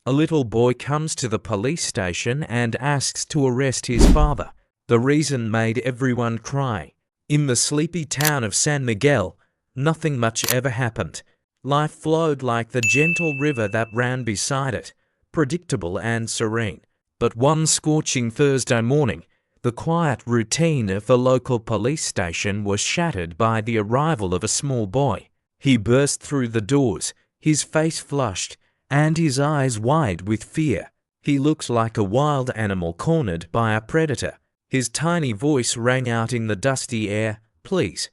A little boy comes to the police station and asks to arrest his father. The reason made everyone cry. In the sleepy town of San Miguel, nothing much ever happened. Life flowed like the gentle river that ran beside it, predictable and serene. But one scorching Thursday morning, the quiet routine of the local police station was shattered by the arrival of a small boy. He burst through the doors, his face flushed, and his eyes wide with fear. He looked like a wild animal cornered by a predator. His tiny voice rang out in the dusty air, "Please,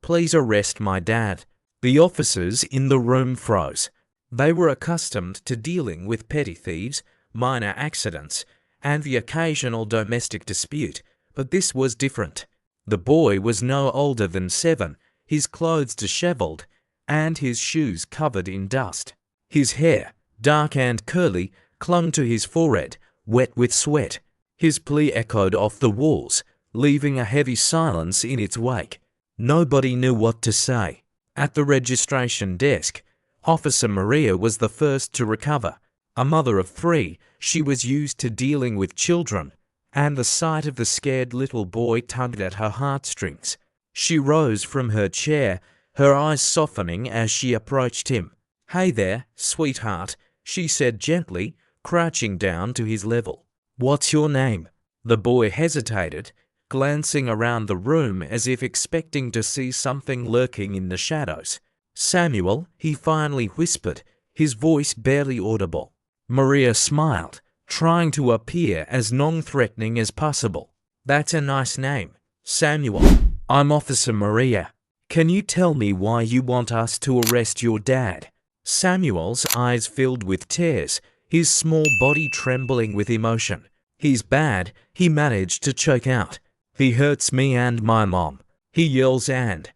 please arrest my dad." The officers in the room froze. They were accustomed to dealing with petty thieves, minor accidents, and the occasional domestic dispute, but this was different. The boy was no older than 7, his clothes disheveled, and his shoes covered in dust. His hair, dark and curly, clung to his forehead, wet with sweat. His plea echoed off the walls, leaving a heavy silence in its wake. Nobody knew what to say. At the registration desk, Officer Maria was the first to recover. A mother of 3, she was used to dealing with children, and the sight of the scared little boy tugged at her heartstrings. She rose from her chair, her eyes softening as she approached him. "Hey there, sweetheart," she said gently, crouching down to his level. "What's your name?" The boy hesitated, glancing around the room as if expecting to see something lurking in the shadows. "Samuel," he finally whispered, his voice barely audible. Maria smiled, trying to appear as non-threatening as possible. "That's a nice name, Samuel. I'm Officer Maria. Can you tell me why you want us to arrest your dad?" Samuel's eyes filled with tears, his small body trembling with emotion. "He's bad," he managed to choke out. "He hurts me and my mom. He yells and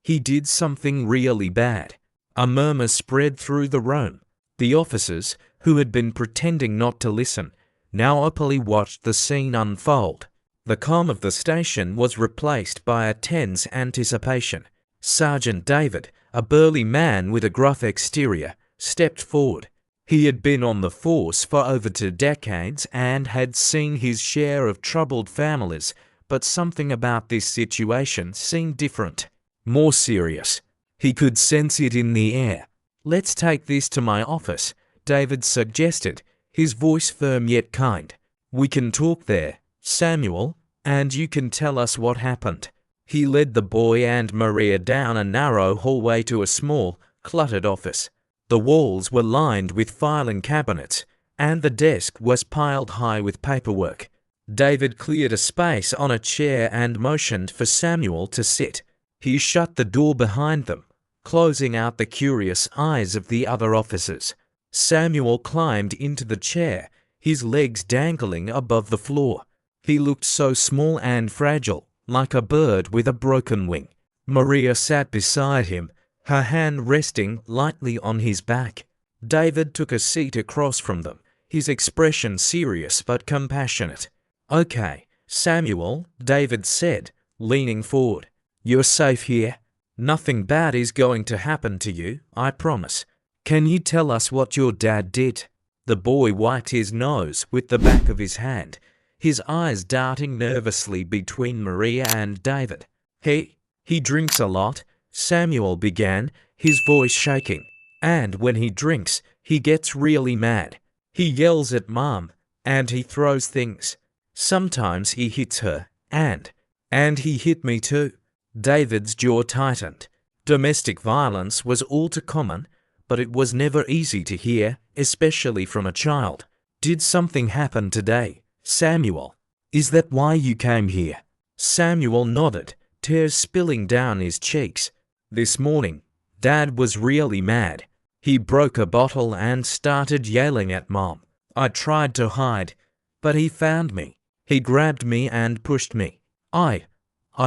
he did something really bad." A murmur spread through the room. The officers, who had been pretending not to listen, now openly watched the scene unfold. The calm of the station was replaced by a tense anticipation. Sergeant David, a burly man with a gruff exterior, stepped forward. He had been on the force for over 2 decades and had seen his share of troubled families, but something about this situation seemed different, more serious. He could sense it in the air. "Let's take this to my office," David suggested, his voice firm yet kind. "We can talk there, Samuel, and you can tell us what happened." He led the boy and Maria down a narrow hallway to a small, cluttered office. The walls were lined with filing cabinets, and the desk was piled high with paperwork. David cleared a space on a chair and motioned for Samuel to sit. He shut the door behind them, closing out the curious eyes of the other officers. Samuel climbed into the chair, his legs dangling above the floor. He looked so small and fragile, like a bird with a broken wing. Maria sat beside him, her hand resting lightly on his back. David took a seat across from them, his expression serious but compassionate. "Okay, Samuel," David said, leaning forward. "You're safe here. Nothing bad is going to happen to you, I promise. Can you tell us what your dad did?" The boy wiped his nose with the back of his hand, his eyes darting nervously between Maria and David. He drinks a lot," Samuel began, his voice shaking. "And when he drinks, he gets really mad. He yells at Mom, and he throws things. Sometimes he hits her, and he hit me too." David's jaw tightened. Domestic violence was all too common, but it was never easy to hear, especially from a child. "Did something happen today, Samuel? Is that why you came here?" Samuel nodded, tears spilling down his cheeks. "This morning, Dad was really mad. He broke a bottle and started yelling at Mom. I tried to hide, but he found me. He grabbed me and pushed me. I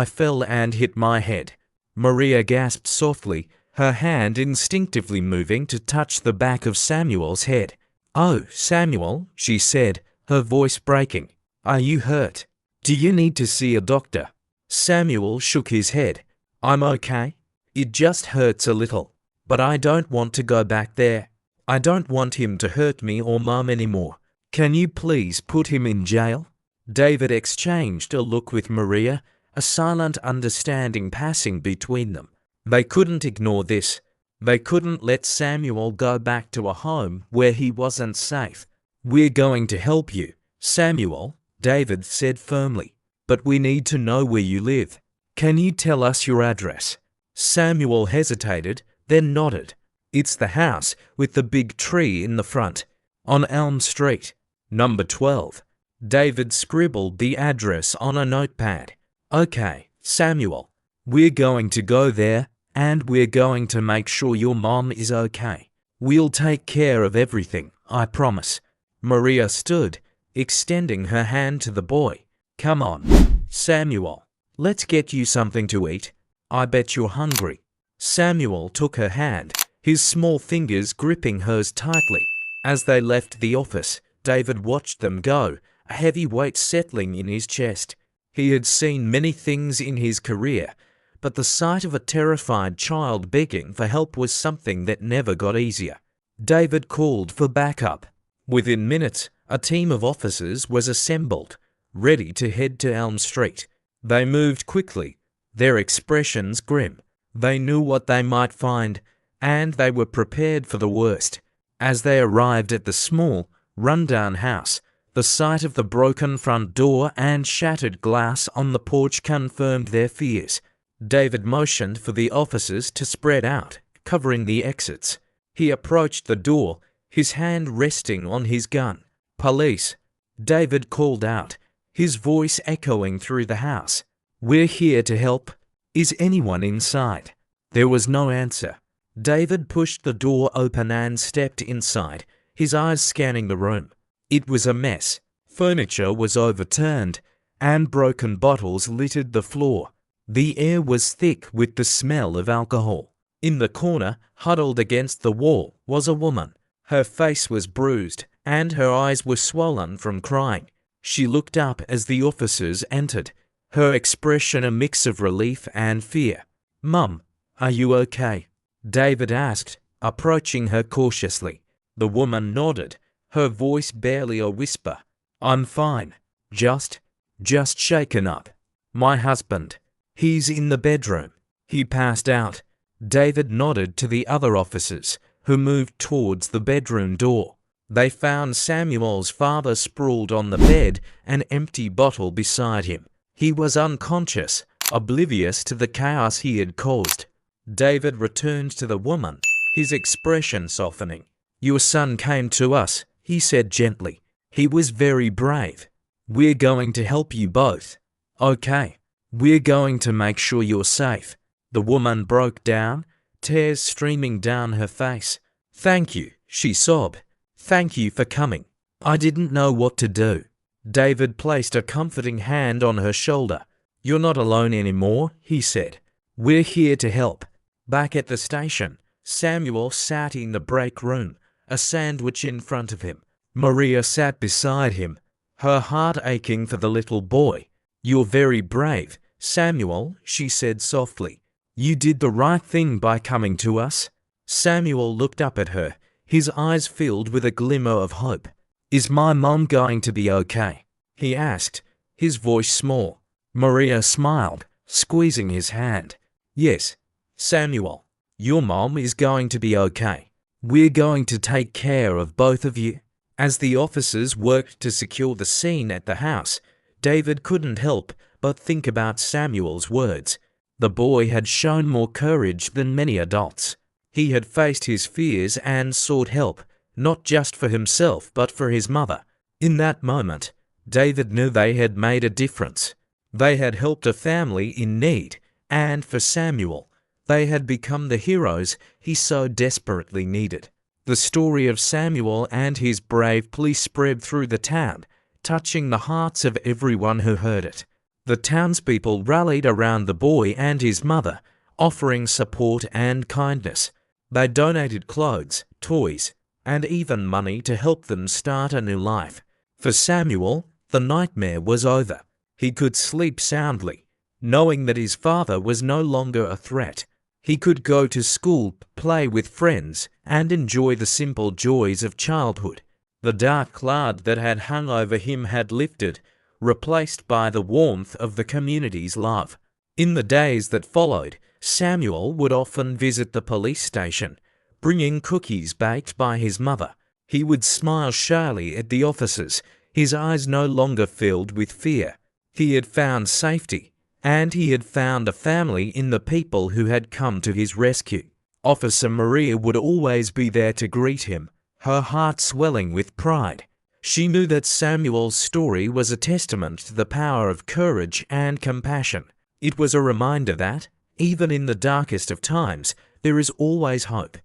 fell and hit my head." Maria gasped softly, her hand instinctively moving to touch the back of Samuel's head. "Oh, Samuel," she said, her voice breaking. "Are you hurt? Do you need to see a doctor?" Samuel shook his head. "I'm okay. It just hurts a little, but I don't want to go back there." I don't want him to hurt me or Mum anymore. Can you please put him in jail? David exchanged a look with Maria, a silent understanding passing between them. They couldn't ignore this. They couldn't let Samuel go back to a home where he wasn't safe. We're going to help you, Samuel, David said firmly. But we need to know where you live. Can you tell us your address? Samuel hesitated, then nodded. It's the house with the big tree in the front, on Elm Street, number 12. David scribbled the address on a notepad. Okay, Samuel, we're going to go there and we're going to make sure your mom is okay. We'll take care of everything, I promise. Maria stood, extending her hand to the boy. Come on, Samuel, let's get you something to eat. I bet you're hungry. Samuel took her hand, his small fingers gripping hers tightly. As they left the office, David watched them go, a heavy weight settling in his chest. He had seen many things in his career, but the sight of a terrified child begging for help was something that never got easier. David called for backup. Within minutes, a team of officers was assembled, ready to head to Elm Street. They moved quickly, their expressions grim. They knew what they might find, and they were prepared for the worst. As they arrived at the small, run-down house, the sight of the broken front door and shattered glass on the porch confirmed their fears. David motioned for the officers to spread out, covering the exits. He approached the door, his hand resting on his gun. Police, David called out, his voice echoing through the house. We're here to help. Is anyone inside? There was no answer. David pushed the door open and stepped inside, his eyes scanning the room. It was a mess. Furniture was overturned, and broken bottles littered the floor. The air was thick with the smell of alcohol. In the corner, huddled against the wall, was a woman. Her face was bruised, and her eyes were swollen from crying. She looked up as the officers entered, her expression a mix of relief and fear. Mum, are you okay? David asked, approaching her cautiously. The woman nodded, her voice barely a whisper. I'm fine. Just shaken up. My husband. He's in the bedroom. He passed out. David nodded to the other officers, who moved towards the bedroom door. They found Samuel's father sprawled on the bed, an empty bottle beside him. He was unconscious, oblivious to the chaos he had caused. David returned to the woman, his expression softening. Your son came to us, he said gently. He was very brave. We're going to help you both. Okay. We're going to make sure you're safe. The woman broke down, tears streaming down her face. Thank you, she sobbed. Thank you for coming. I didn't know what to do. David placed a comforting hand on her shoulder. You're not alone anymore, he said. We're here to help. Back at the station, Samuel sat in the break room, a sandwich in front of him. Maria sat beside him, her heart aching for the little boy. You're very brave, Samuel, she said softly. You did the right thing by coming to us. Samuel looked up at her, his eyes filled with a glimmer of hope. Is my mom going to be okay? He asked, his voice small. Maria smiled, squeezing his hand. Yes, Samuel, your mom is going to be okay. We're going to take care of both of you. As the officers worked to secure the scene at the house, David couldn't help but think about Samuel's words. The boy had shown more courage than many adults. He had faced his fears and sought help, not just for himself but for his mother. In that moment, David knew they had made a difference. They had helped a family in need, and for Samuel, they had become the heroes he so desperately needed. The story of Samuel and his brave plea spread through the town, touching the hearts of everyone who heard it. The townspeople rallied around the boy and his mother, offering support and kindness. They donated clothes, toys, and even money to help them start a new life. For Samuel, the nightmare was over. He could sleep soundly, knowing that his father was no longer a threat. He could go to school, play with friends, and enjoy the simple joys of childhood. The dark cloud that had hung over him had lifted, replaced by the warmth of the community's love. In the days that followed, Samuel would often visit the police station, bringing cookies baked by his mother. He would smile shyly at the officers, his eyes no longer filled with fear. He had found safety, and he had found a family in the people who had come to his rescue. Officer Maria would always be there to greet him, her heart swelling with pride. She knew that Samuel's story was a testament to the power of courage and compassion. It was a reminder that, even in the darkest of times, there is always hope.